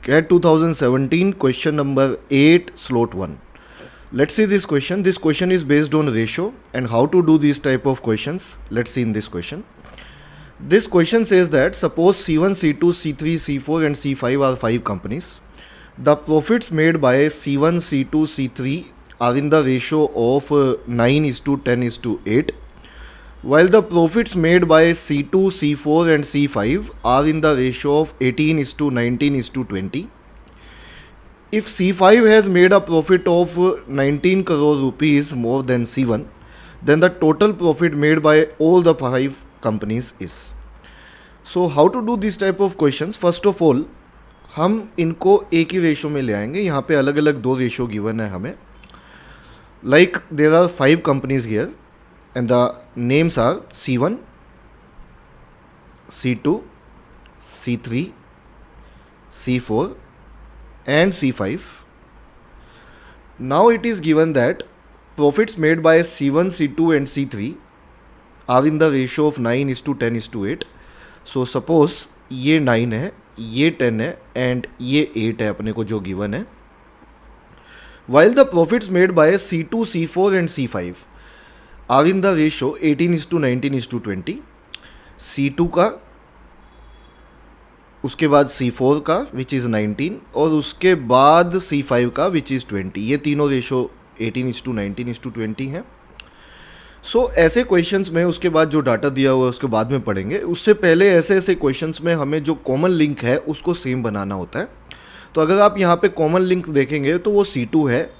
CAT 2017 question number 8 slot 1. Let's see this question. This question is based on ratio and how to do these type of questions. Let's see in this question. This question says that suppose C1, C2, C3, C4 and C5 are 5 companies. The profits made by C1, C2, C3 are in the ratio of 9:10:8, while the profits made by C2, C4 and C5 are in the ratio of 18:19:20. If C5 has made a profit of 19 crore rupees more than C1, then the total profit made by all the 5 companies is. So how to do this type of questions? First of all, हम इनको एक ही ratio में ले आएंगे. यहाँ पे अलग अलग 2 रेशो गिवन है हमें. Like there are 5 companies here and the names are C1, C2, C3, C4 and C5. Now it is given that profits made by C1, C2 and C3 are in the ratio of 9:10:8. So suppose ये 9 है, ये 10 है and ये 8 है अपने को जो given है. While the profits made by C2, C4 and C5 are in the ratio 18:19:20. C2 का, उसके बाद C4 का विच इज़ 19 और उसके बाद C5 का विच इज़ 20. ये तीनों रेशो 18:19:20 हैं. सो ऐसे क्वेश्चंस में उसके बाद जो डाटा दिया हुआ है उसके बाद में पढ़ेंगे. उससे पहले ऐसे ऐसे क्वेश्चंस में हमें जो कॉमन लिंक है उसको सेम बनाना होता है. तो अगर आप यहाँ पे कॉमन लिंक देखेंगे तो वो C2 है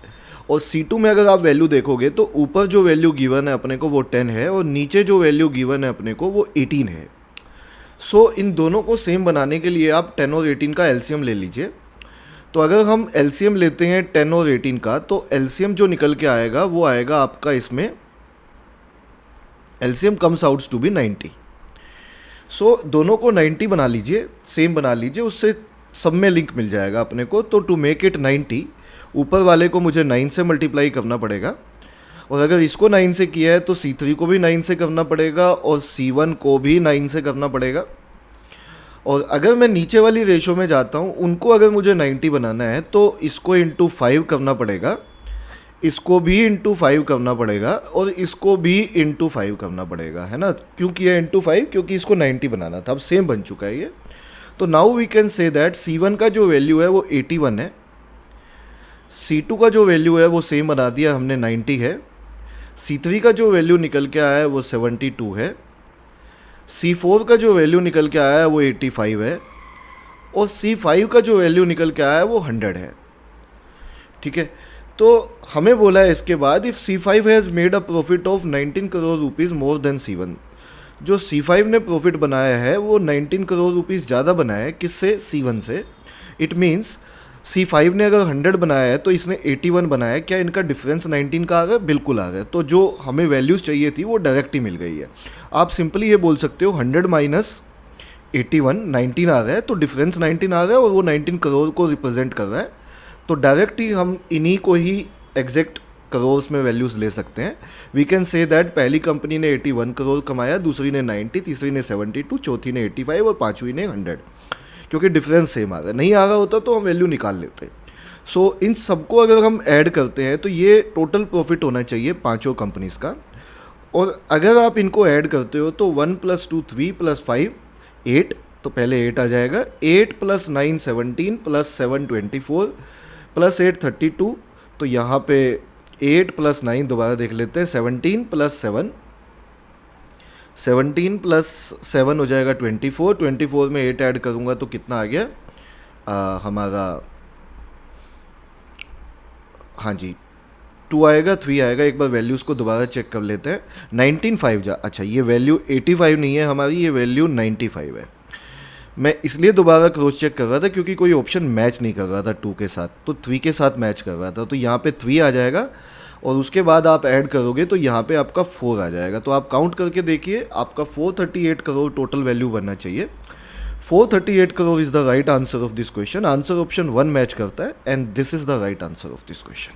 और C2 में अगर आप वैल्यू देखोगे तो ऊपर जो वैल्यू गिवन है अपने को वो 10 है और नीचे जो वैल्यू गिवन है अपने को वो 18 है. सो इन दोनों को सेम बनाने के लिए आप 10 और 18 का एलसीएम ले लीजिए. तो अगर हम एलसीएम लेते हैं 10 और 18 का तो एलसीएम जो निकल के आएगा वो आएगा आपका, इसमें LCM comes outs to be 90. So दोनों को 90 बना लीजिए, सेम बना लीजिए, उससे सब में लिंक मिल जाएगा अपने को. तो टू मेक इट 90 ऊपर वाले को मुझे 9 से मल्टीप्लाई करना पड़ेगा और अगर इसको 9 से किया है तो C3 को भी 9 से करना पड़ेगा और C1 को भी 9 से करना पड़ेगा. और अगर मैं नीचे वाली रेशो में जाता हूँ, उनको अगर मुझे 90 बनाना है तो इसको इंटू 5 करना पड़ेगा, इसको भी इंटू 5 करना पड़ेगा और इसको भी इंटू 5 करना पड़ेगा, है ना. क्यों किया इंटू 5? क्योंकि इसको 90 बनाना था. अब सेम बन चुका है ये. तो now we can say that C1 का जो वैल्यू है वो 81 है, C2 का जो वैल्यू है वो सेम बना दिया हमने 90 है, C3 का जो वैल्यू निकल के आया है वो 72 है, C4 का जो वैल्यू निकल के आया है वो 85 है और C5 का जो वैल्यू निकल के आया है वो 100 है. ठीक है. तो हमें बोला है इसके बाद if C5 has made a profit of 19 crore rupees more than C1. जो C5 ने प्रॉफिट बनाया है वो 19 करोड़ रुपीज़ ज़्यादा बनाया है. किससे? C1 से. इट मीन्स C5 ने अगर 100 बनाया है तो इसने 81 बनाया है. क्या इनका डिफरेंस 19 का आ गया? बिल्कुल आ गया. तो जो हमें वैल्यूज़ चाहिए थी वो डायरेक्ट ही मिल गई है. आप सिंपली ये बोल सकते हो 100 माइनस 81 19 आ रहा है, तो डिफरेंस 19 आ रहा है और वो 19 करोड़ को रिप्रेजेंट कर रहा है. तो डायरेक्ट ही हम इन्हीं को ही एग्जैक्ट करोर्स में वैल्यूज़ ले सकते हैं. वी कैन से दैट पहली कंपनी ने 81 करोड़ कमाया, दूसरी ने 90, तीसरी ने 72, चौथी ने 85 और पांचवी ने 100. क्योंकि डिफरेंस सेम आ रहा है. नहीं आ रहा होता तो हम वैल्यू निकाल लेते. सो इन सबको अगर हम ऐड करते हैं तो ये टोटल प्रॉफिट होना चाहिए पांचों कंपनीज़ का. और अगर आप इनको ऐड करते हो तो 1 + 2 3 + 5 8. तो पहले 8 आ जाएगा. 8 + 9 17 + 7 24 + 8 32. तो यहाँ पे 8 + 9 दोबारा देख लेते हैं. 17 + 7 17 + 7 हो जाएगा 24. 24 में 8 ऐड करूँगा तो कितना आ गया हमारा? हाँ जी 2 आएगा, 3 आएगा. एक बार वैल्यूज़ को दोबारा चेक कर लेते हैं. 19 5 अच्छा ये वैल्यू 85 नहीं है हमारी, ये वैल्यू 95 है. मैं इसलिए दोबारा क्रॉस चेक कर रहा था क्योंकि कोई ऑप्शन मैच नहीं कर रहा था 2 के साथ, तो 3 के साथ मैच कर रहा था. तो यहाँ पे 3 आ जाएगा और उसके बाद आप ऐड करोगे तो यहाँ पे आपका 4 आ जाएगा. तो आप काउंट करके देखिए, आपका 438 करोड़ टोटल वैल्यू बनना चाहिए. 438 crore is the right answer of this question. Answer option 1 match करता है and this is the right answer of this question.